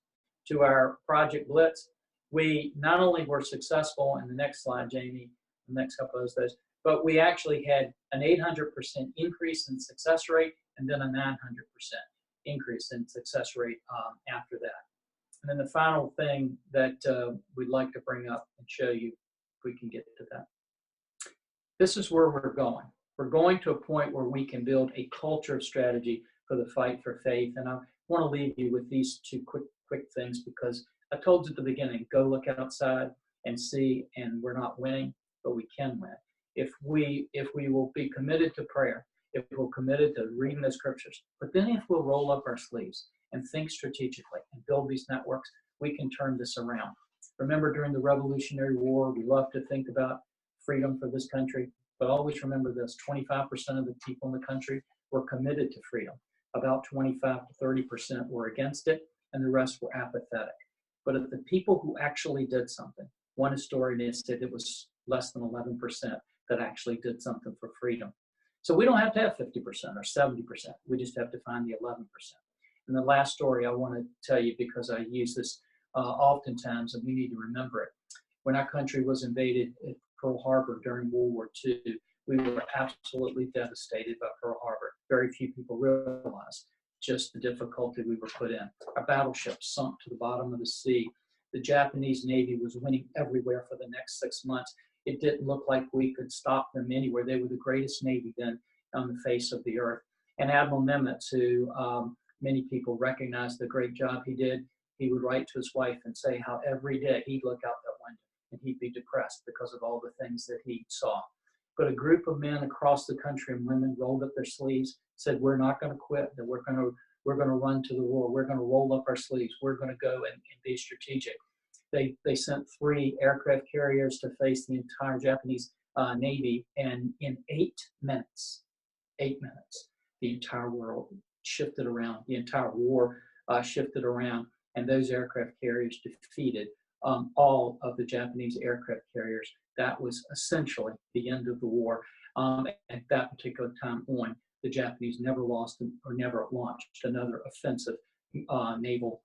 to our Project Blitz, we not only were successful, in the next slide, Jamie, the next couple of those, but we actually had an 800% increase in success rate and then a 900% increase in success rate after that. And then the final thing that we'd like to bring up and show you, if we can get to that. This is where we're going. We're going to a point where we can build a culture of strategy for the fight for faith. And I want to leave you with these two quick things, because I told you at the beginning, go look outside and see, and we're not winning, but we can win. If we will be committed to prayer, if we're committed to reading the scriptures, but then if we'll roll up our sleeves and think strategically and build these networks, we can turn this around. Remember, during the Revolutionary War, we love to think about freedom for this country, but always remember this, 25% of the people in the country were committed to freedom. About 25 to 30% were against it, and the rest were apathetic. But of the people who actually did something, one historian said it was less than 11% that actually did something for freedom. So we don't have to have 50% or 70%. We just have to find the 11%. And the last story I want to tell you, because I use this oftentimes, and we need to remember it. When our country was invaded at Pearl Harbor during World War II, we were absolutely devastated by Pearl Harbor. Very few people realized just the difficulty we were put in. Our battleships sunk to the bottom of the sea. The Japanese Navy was winning everywhere for the next 6 months. It didn't look like we could stop them anywhere. They were the greatest Navy then on the face of the earth. And Admiral Nimitz, who many people recognize the great job he did, he would write to his wife and say how every day he'd look out that window and he'd be depressed because of all the things that he saw. But a group of men across the country and women rolled up their sleeves, said, we're not going to quit, that we're going to run to the war. We're going to roll up our sleeves. We're going to go and be strategic. They sent 3 aircraft carriers to face the entire Japanese Navy, and in 8 minutes, the entire world shifted around, the entire war shifted around, and those aircraft carriers defeated all of the Japanese aircraft carriers. That was essentially the end of the war. At that particular time on, the Japanese never lost or never launched another offensive naval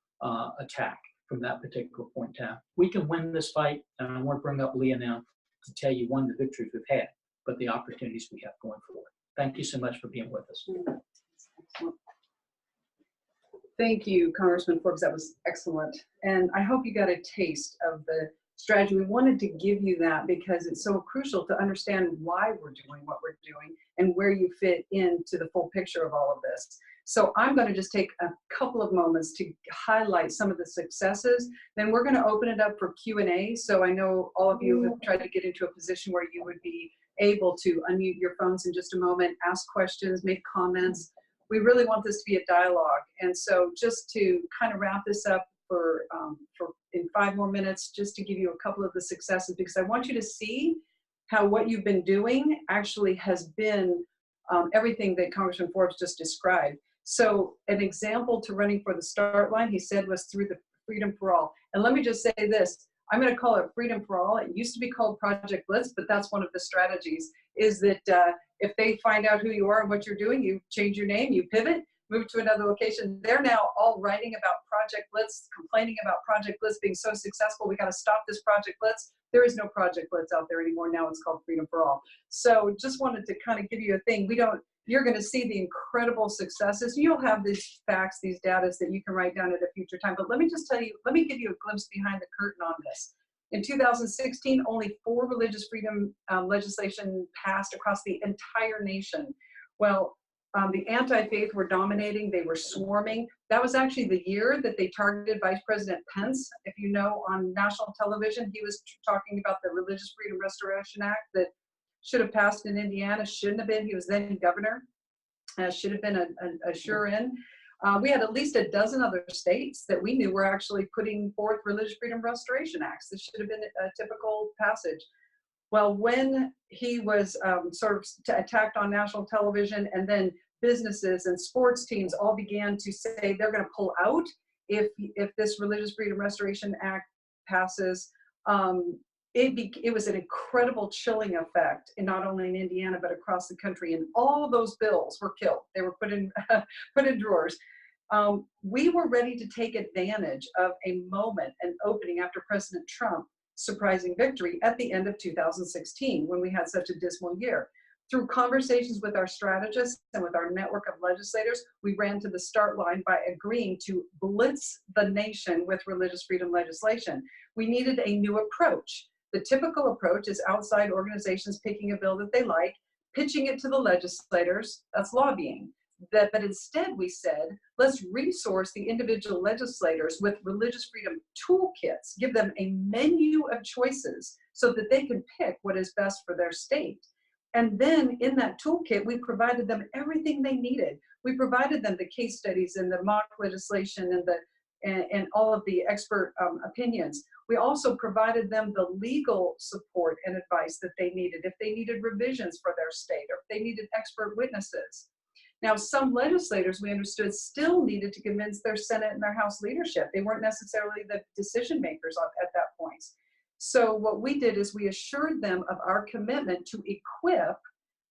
attack from that particular point in time. We can win this fight, and I want to bring up Leah now to tell you one of the victories we've had, but the opportunities we have going forward. Thank you so much for being with us. Thank you, Congressman Forbes. That was excellent. And I hope you got a taste of the strategy. We wanted to give you that because it's so crucial to understand why we're doing what we're doing and where you fit into the full picture of all of this. So I'm going to just take a couple of moments to highlight some of the successes. Then we're going to open it up for Q&A. So I know all of you have tried to get into a position where you would be able to unmute your phones in just a moment, ask questions, make comments. We really want this to be a dialogue. And so just to kind of wrap this up for in 5 more minutes, just to give you a couple of the successes, because I want you to see how what you've been doing actually has been everything that Congressman Forbes just described. So an example to running for the start line, he said, was through the Freedom for All. And let me just say this, I'm going to call it Freedom for All. It used to be called Project Blitz, but that's one of the strategies, is that if they find out who you are and what you're doing, you change your name, you pivot, move to another location. They're now all writing about Project Blitz, complaining about Project Blitz being so successful. We got to stop this Project Blitz. There is no Project Blitz out there anymore. Now it's called Freedom for All. So just wanted to kind of give you a thing. You're going to see the incredible successes. You'll have these facts, these data that you can write down at a future time. But let me just tell you, let me give you a glimpse behind the curtain on this. In 2016, only 4 religious freedom legislation passed across the entire nation. Well, the anti-faith were dominating. They were swarming. That was actually the year that they targeted Vice President Pence. If you know, on national television, he was talking about the Religious Freedom Restoration Act that should have passed in Indiana, shouldn't have been. He was then governor. Should have been a sure-in. We had at least a dozen other states that we knew were actually putting forth Religious Freedom Restoration Acts. This should have been a typical passage. Well, when he was sort of attacked on national television, and then businesses and sports teams all began to say they're going to pull out if this Religious Freedom Restoration Act passes, it was an incredible chilling effect, and not only in Indiana but across the country. And all of those bills were killed. They were put in drawers. We were ready to take advantage of a moment, an opening after President Trump surprising victory at the end of 2016, when we had such a dismal year. Through conversations with our strategists and with our network of legislators, we ran to the start line by agreeing to blitz the nation with religious freedom legislation. We needed a new approach. The typical approach is outside organizations picking a bill that they like, pitching it to the legislators, that's lobbying. But instead we said, let's resource the individual legislators with religious freedom toolkits, give them a menu of choices so that they can pick what is best for their state. And then in that toolkit, we provided them everything they needed. We provided them the case studies and the mock legislation and all of the expert opinions. We also provided them the legal support and advice that they needed if they needed revisions for their state or if they needed expert witnesses. Now, some legislators, we understood, still needed to convince their Senate and their House leadership. They weren't necessarily the decision makers at that point. So what we did is we assured them of our commitment to equip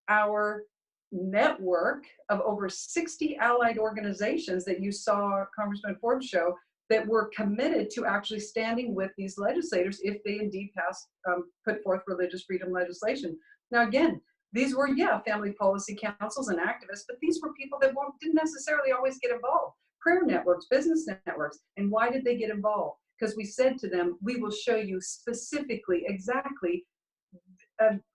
our network of over 60 allied organizations that you saw Congressman Forbes show, that were committed to actually standing with these legislators if they indeed put forth religious freedom legislation. Now, again, these were, family policy councils and activists, but these were people that didn't necessarily always get involved. Prayer networks, business networks. And why did they get involved? Because we said to them, we will show you specifically, exactly,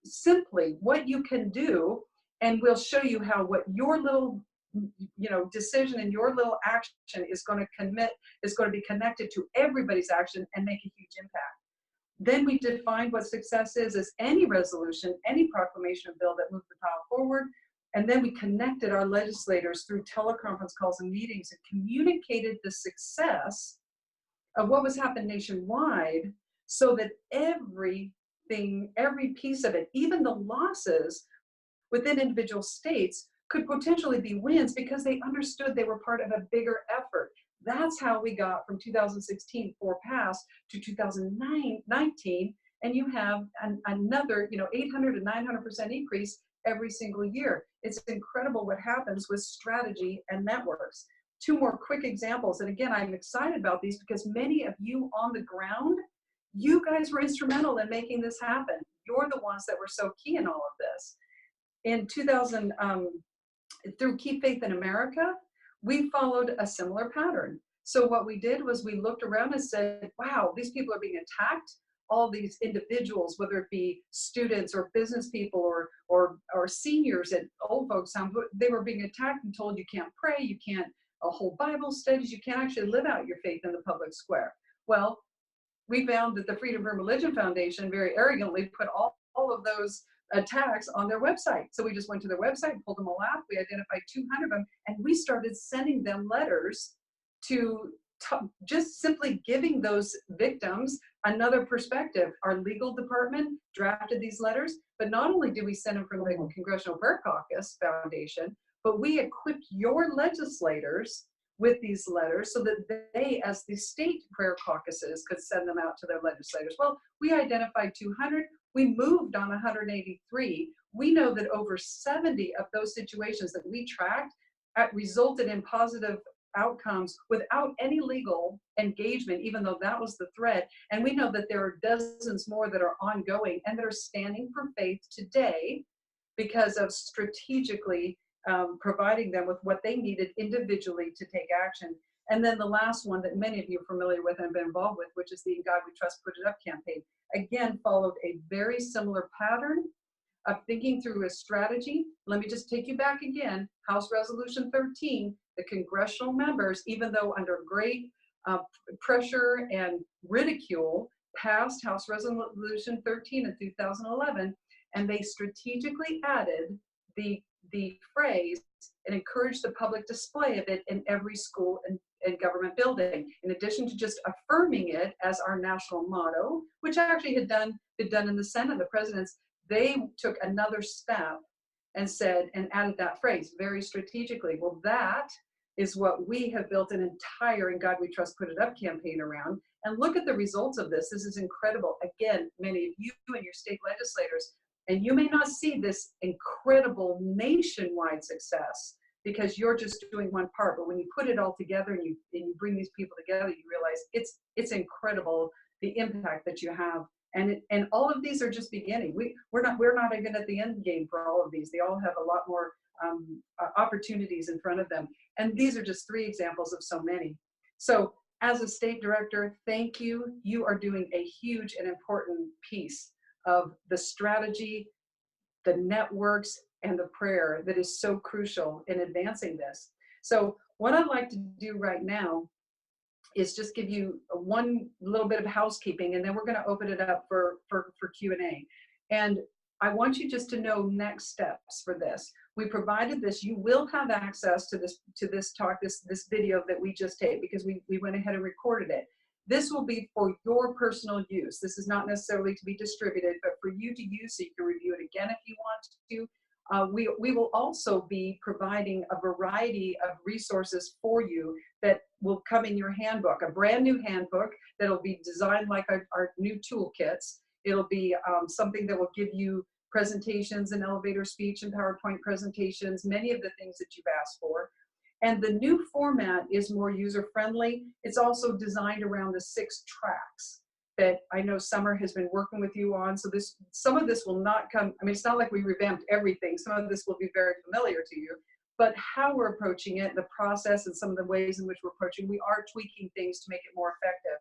simply what you can do, and we'll show you how what your little decision and your little action is going to be connected to everybody's action and make a huge impact. Then we defined what success is as any resolution, any proclamation or bill that moved the file forward. And then we connected our legislators through teleconference calls and meetings and communicated the success of what was happening nationwide, so that every everything, every piece of it, even the losses within individual states could potentially be wins because they understood they were part of a bigger effort. That's how we got from 2016 for pass to 2019, and you have another, 800 to 900% increase every single year. It's incredible what happens with strategy and networks. Two more quick examples, and again, I'm excited about these because many of you on the ground, you guys were instrumental in making this happen. You're the ones that were so key in all of this. In 2000, through Keep Faith in America, we followed a similar pattern. So what we did was we looked around and said, wow, these people are being attacked. All these individuals, whether it be students or business people or seniors at old folks home, they were being attacked and told you can't pray, you can't hold Bible studies, you can't actually live out your faith in the public square. Well, we found that the Freedom from Religion Foundation very arrogantly put all of those attacks on their website. So we just went to their website, pulled them all out, we identified 200 of them, and we started sending them letters to just simply giving those victims another perspective. Our legal department drafted these letters, but not only did we send them from the Congressional Prayer Caucus Foundation, but we equipped your legislators with these letters so that they, as the state prayer caucuses, could send them out to their legislators. Well, we identified 200, we moved on 183. We know that over 70 of those situations that we tracked resulted in positive outcomes without any legal engagement, even though that was the threat. And we know that there are dozens more that are ongoing and that are standing for faith today because of strategically providing them with what they needed individually to take action. And then the last one that many of you are familiar with and have been involved with, which is the In God We Trust, Put It Up campaign, again, followed a very similar pattern of thinking through a strategy. Let me just take you back again. House Resolution 13, the congressional members, even though under great pressure and ridicule, passed House Resolution 13 in 2011, and they strategically added the phrase and encouraged the public display of it in every school and government building, in addition to just affirming it as our national motto, which actually had been done in the Senate. The presidents, they took another step and said and added that phrase very strategically. Well, that is what we have built an entire In God We Trust, Put It Up campaign around. And look at the results of this. This is incredible. Again, many of you and your state legislators, and you may not see this incredible nationwide success because you're just doing one part, but when you put it all together and you bring these people together, you realize it's incredible the impact that you have. And all of these are just beginning. We're not even at the end game for all of these. They all have a lot more opportunities in front of them. And these are just 3 examples of so many. So as a state director, thank you. You are doing a huge and important piece of the strategy, the networks, and the prayer that is so crucial in advancing this. So what I'd like to do right now is just give you one little bit of housekeeping, and then we're going to open it up for Q&A. And I want you just to know next steps for this. We provided this. You will have access to this talk, this video that we just taped, because we went ahead and recorded it. This will be for your personal use. This is not necessarily to be distributed, but for you to use so you can review it again if you want to. We will also be providing a variety of resources for you that will come in your handbook, a brand new handbook that'll be designed like our new toolkits. It'll be something that will give you presentations and elevator speech and PowerPoint presentations, many of the things that you've asked for. And the new format is more user-friendly. It's also designed around the 6 tracks that I know Summer has been working with you on. So some of this will not come, I mean, it's not like we revamped everything. Some of this will be very familiar to you, but how we're approaching it, the process, and some of the ways in which we're approaching, we are tweaking things to make it more effective.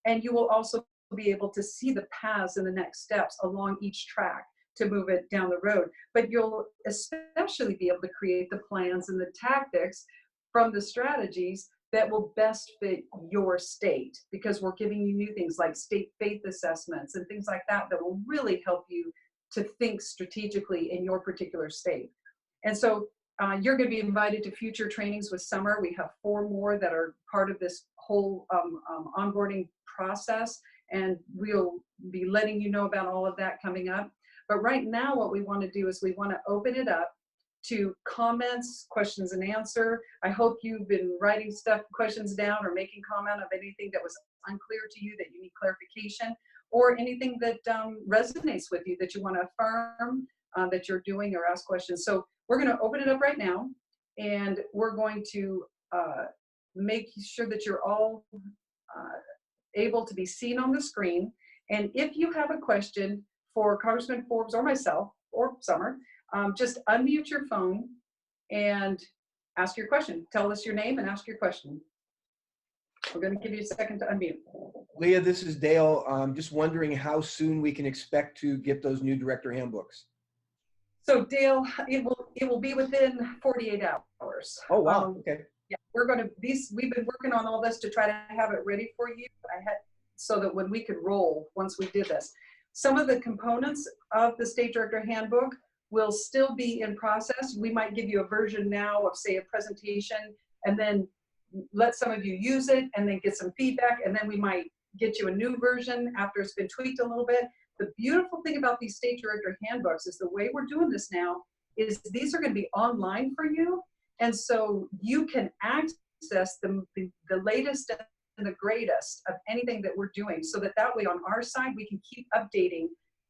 And you will also be able to see the paths and the next steps along each track to move it down the road. But you'll especially be able to create the plans and the tactics from the strategies that will best fit your state, because we're giving you new things like state faith assessments and things like that that will really help you to think strategically in your particular state. And so you're going to be invited to future trainings with Summer. We have 4 more that are part of this whole onboarding process. and we'll be letting you know about all of that coming up. But right now, what we want to do is we want to open it up to comments, questions and answer. I hope you've been writing questions down or making comment of anything that was unclear to you that you need clarification, or anything that resonates with you that you want to affirm that you're doing or ask questions. So we're going to open it up right now, and we're going to make sure that you're all able to be seen on the screen. And if you have a question for Congressman Forbes or myself or Summer, just unmute your phone and ask your question. Tell us your name and ask your question. We're going to give you a second to unmute. Leah, this is Dale. Just wondering how soon we can expect to get those new director handbooks. So Dale, it will be within 48 hours. Oh, wow. Okay. Yeah, we've been working on all this to try to have it ready for you. So that when we could roll once we did this. Some of the components of the State Director Handbook will still be in process. We might give you a version now of, say, a presentation, and then let some of you use it and then get some feedback, and then we might get you a new version after it's been tweaked a little bit. The beautiful thing about these State Director Handbooks is the way we're doing this now is these are going to be online for you, and so you can access the latest and the greatest of anything that we're doing, so that way on our side we can keep updating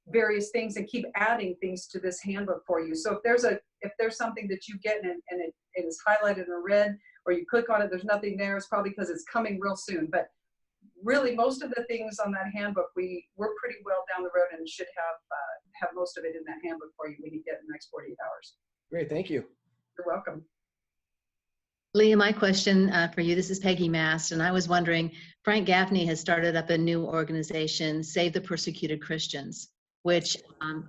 various things and keep adding things to this handbook for you. So if there's something that you get and it is highlighted in red, or you click on it, there's nothing there, it's probably because it's coming real soon. But really, most of the things on that handbook, we're pretty well down the road and should have most of it in that handbook for you when you get in the next 48 hours. Great, thank you. You're welcome. Leah, my question for you, this is Peggy Mast, and I was wondering, Frank Gaffney has started up a new organization, Save the Persecuted Christians, which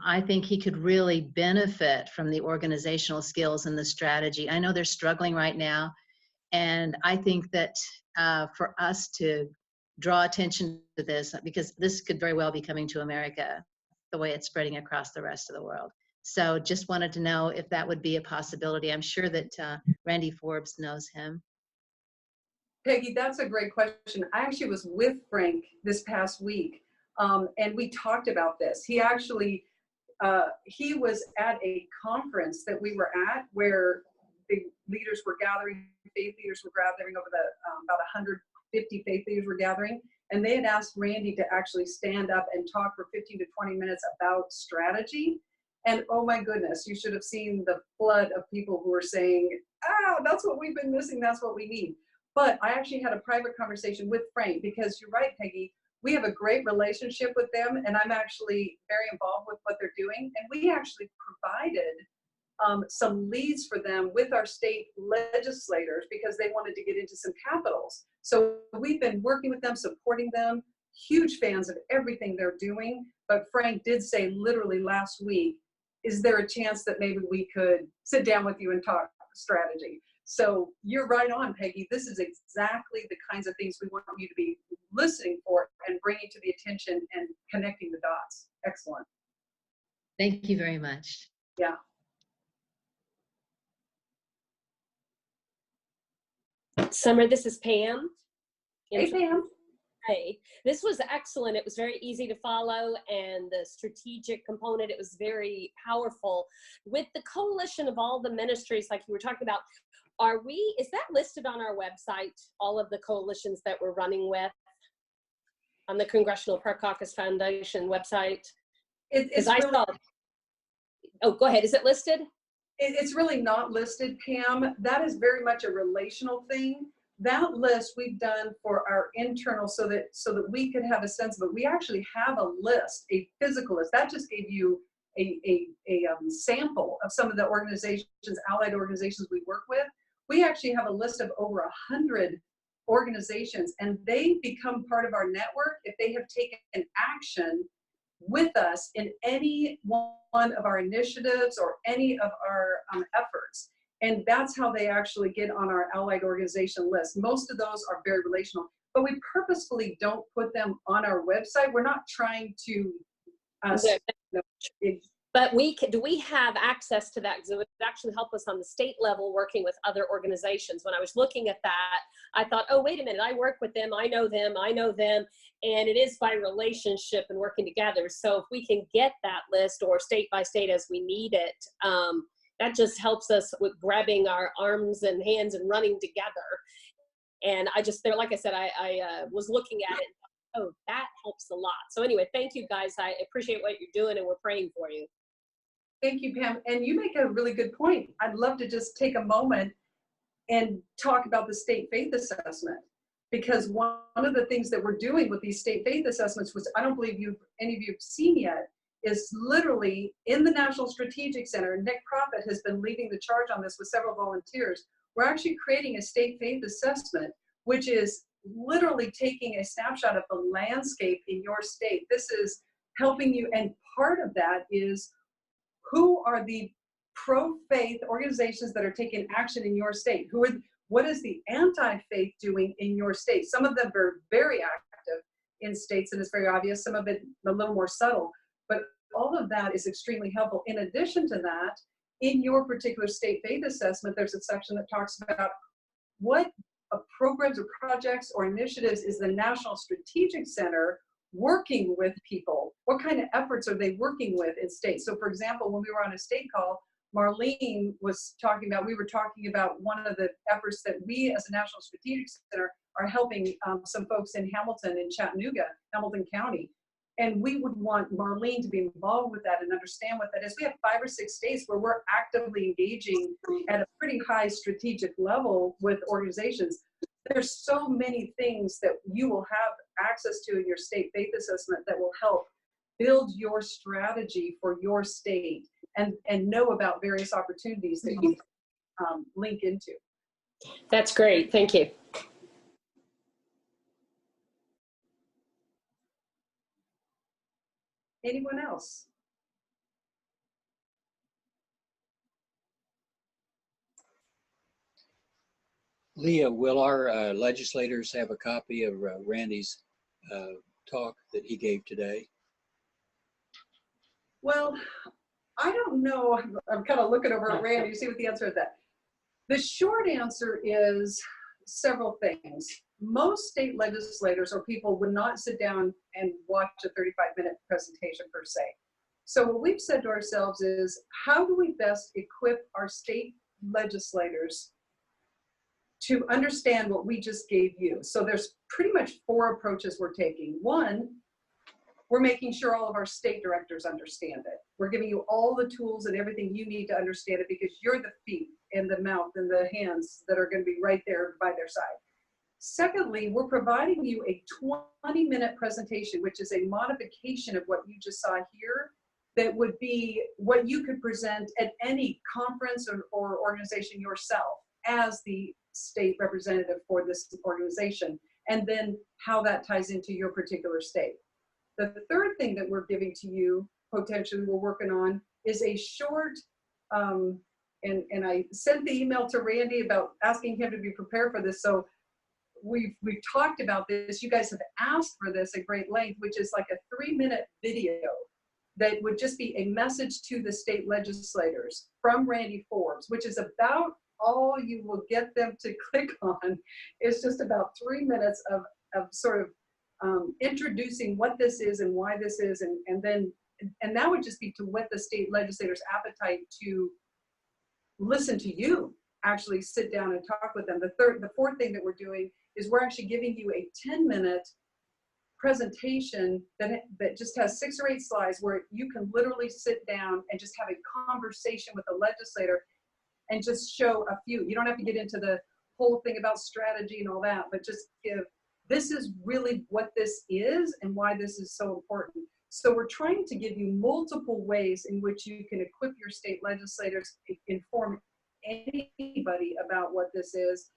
I think he could really benefit from the organizational skills and the strategy. I know they're struggling right now, and I think that for us to draw attention to this, because this could very well be coming to America the way it's spreading across the rest of the world. So just wanted to know if that would be a possibility. I'm sure that Randy Forbes knows him. Peggy, that's a great question. I actually was with Frank this past week, and we talked about this. He actually, he was at a conference that we were at where the leaders were gathering, faith leaders were gathering over about 150 faith leaders were gathering, and they had asked Randy to actually stand up and talk for 15 to 20 minutes about strategy. And oh my goodness, you should have seen the flood of people who were saying, that's what we've been missing, that's what we need. But I actually had a private conversation with Frank, because you're right, Peggy, we have a great relationship with them, and I'm actually very involved with what they're doing. And we actually provided some leads for them with our state legislators because they wanted to get into some capitals. So we've been working with them, supporting them, huge fans of everything they're doing. But Frank did say literally last week, is there a chance that maybe we could sit down with you and talk strategy? So you're right on, Peggy. This is exactly the kinds of things we want you to be listening for and bringing to the attention and connecting the dots. Excellent. Thank you very much. Yeah. Summer, this is Pam. Hey, Pam. Hey, this was excellent. It was very easy to follow, and the strategic component, it was very powerful. With the coalition of all the ministries, like you were talking about, is that listed on our website, all of the coalitions that we're running with on the Congressional Prayer Caucus Foundation website? Oh, go ahead. Is it listed? It's really not listed, Pam. That is very much a relational thing. That list we've done for our internal so that we could have a sense of it. We actually have a list, a physical list. That just gave you a sample of some of the organizations, allied organizations we work with. We actually have a list of over 100 organizations, and they become part of our network if they have taken action with us in any one of our initiatives or any of our efforts. And that's how they actually get on our allied organization list. Most of those are very relational, but we purposefully don't put them on our website. We're not trying to But do we have access to that? Because it would actually help us on the state level working with other organizations. When I was looking at that, I thought, oh, wait a minute, I work with them, I know them, and it is by relationship and working together. So if we can get that list, or state by state as we need it, that just helps us with grabbing our arms and hands and running together. And I just, there, like I said, I was looking at it and thought, oh, that helps a lot. So anyway, thank you guys. I appreciate what you're doing, and we're praying for you. Thank you, Pam. And you make a really good point. I'd love to just take a moment and talk about the state faith assessment, because one of the things that we're doing with these state faith assessments, which I don't believe any of you have seen yet, is literally in the National Strategic Center. Nick Prophet has been leading the charge on this with several volunteers. We're actually creating a state faith assessment, which is literally taking a snapshot of the landscape in your state. This is helping you, and part of that is who are the pro-faith organizations that are taking action in your state? What is the anti-faith doing in your state? Some of them are very active in states, and it's very obvious. Some of it a little more subtle, but all of that is extremely helpful. In addition to that, in your particular state faith assessment, there's a section that talks about what programs or projects or initiatives is the National Strategic Center working with people? What kind of efforts are they working with in states? So for example, when we were on a state call, Marlene was talking about, we were talking about one of the efforts that we as a National Strategic Center are helping some folks in Hamilton and Chattanooga, Hamilton County. And we would want Marlene to be involved with that and understand what that is. We have 5 or 6 states where we're actively engaging at a pretty high strategic level with organizations. There's so many things that you will have access to in your state faith assessment that will help build your strategy for your state and know about various opportunities that you link into. That's great. Thank you. Anyone else? Leah, will our legislators have a copy of Randy's talk that he gave today? Well, I don't know. I'm kind of looking over at Randy to see what the answer is to that. The short answer is several things. Most state legislators or people would not sit down and watch a 35-minute presentation per se. So what we've said to ourselves is, how do we best equip our state legislators to understand what we just gave you? So there's pretty much 4 approaches we're taking. One, we're making sure all of our state directors understand it. We're giving you all the tools and everything you need to understand it, because you're the feet and the mouth and the hands that are going to be right there by their side. Secondly, we're providing you a 20-minute presentation, which is a modification of what you just saw here, that would be what you could present at any conference or organization yourself as the state representative for this organization, and then how that ties into your particular state. The third thing that we're giving to you, potentially we're working on, is a short, and I sent the email to Randy about asking him to be prepared for this. So we've talked about this. You guys have asked for this at great length, which is like a 3-minute video that would just be a message to the state legislators from Randy Forbes, which is about all you will get them to click on. It's just about 3 minutes of sort of introducing what this is and why this is, and that would just be to whet the state legislators' appetite to listen to you, actually sit down and talk with them. The fourth thing that we're doing is we're actually giving you a 10-minute presentation that just has 6 or 8 slides where you can literally sit down and just have a conversation with the legislator and just show a few. You don't have to get into the whole thing about strategy and all that, but just give, this is really what this is and why this is so important. So we're trying to give you multiple ways in which you can equip your state legislators, inform anybody about what this is.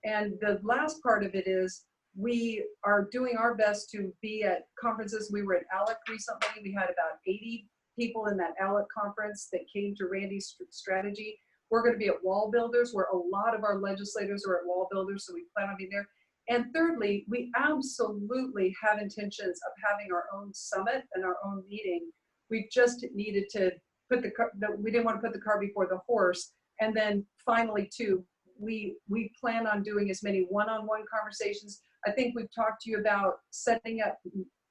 And the last part of it is we are doing our best to be at conferences. We were at ALEC recently. We had about 80 people in that ALEC conference that came to Randy's strategy. We're going to be at Wall Builders, where a lot of our legislators are at Wall Builders, so we plan on being there. And thirdly, we absolutely have intentions of having our own summit and our own meeting. We've just needed to we didn't want to put the cart before the horse. And then finally, too, we plan on doing as many one-on-one conversations. I think we've talked to you about setting up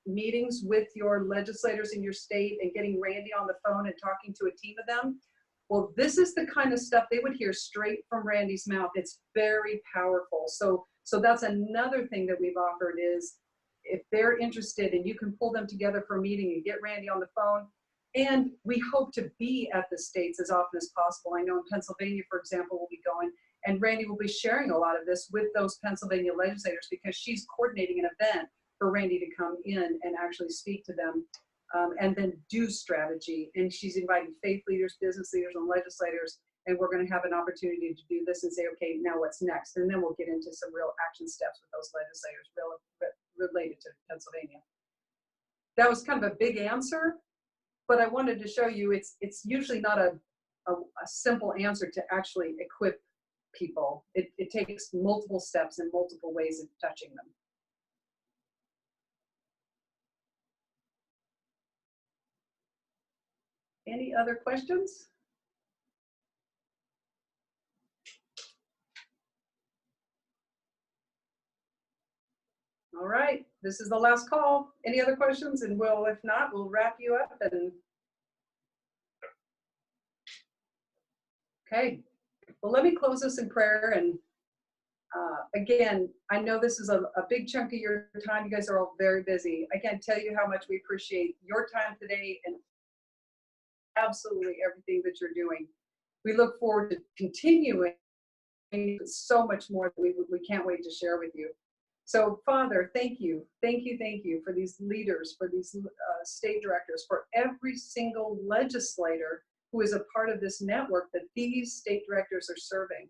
meetings with your legislators in your state and getting Randy on the phone and talking to a team of them. Well, this is the kind of stuff they would hear straight from Randy's mouth. It's very powerful. So that's another thing that we've offered is if they're interested and you can pull them together for a meeting and get Randy on the phone. And we hope to be at the states as often as possible. I know in Pennsylvania, for example, we'll be going, and Randy will be sharing a lot of this with those Pennsylvania legislators because she's coordinating an event for Randy to come in and actually speak to them and then do strategy. And she's inviting faith leaders, business leaders, and legislators. And we're going to have an opportunity to do this and say, okay, now what's next? And then we'll get into some real action steps with those legislators related to Pennsylvania. That was kind of a big answer, but I wanted to show you it's usually not a simple answer to actually equip people. It takes multiple steps and multiple ways of touching them. Any other questions? All right, this is the last call. Any other questions? And if not, we'll wrap you up. And okay, well, let me close this in prayer. And again, I know this is a big chunk of your time. You guys are all very busy. I can't tell you how much we appreciate your time today and absolutely everything that you're doing. We look forward to continuing so much more that we can't wait to share with you. So Father, thank you for these leaders, for these state directors, for every single legislator who is a part of this network that these state directors are serving.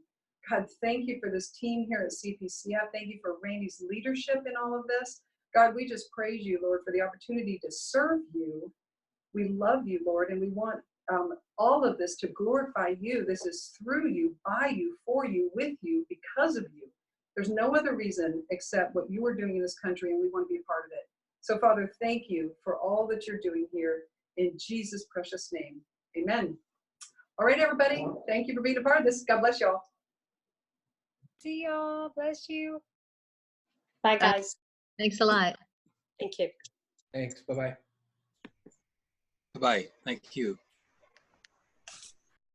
God, thank you for this team here at CPCF. Thank you for Randy's leadership in all of this. God, we just praise you, Lord, for the opportunity to serve you. We love you, Lord, and we want all of this to glorify you. This is through you, by you, for you, with you, because of you. There's no other reason except what you are doing in this country, and we want to be a part of it. So, Father, thank you for all that you're doing here in Jesus' precious name. Amen. All right, everybody. Thank you for being a part of this. God bless y'all. See y'all. Bless you. Bye, guys. Thanks a lot. Thank you. Thanks. Bye-bye. Bye-bye. Thank you.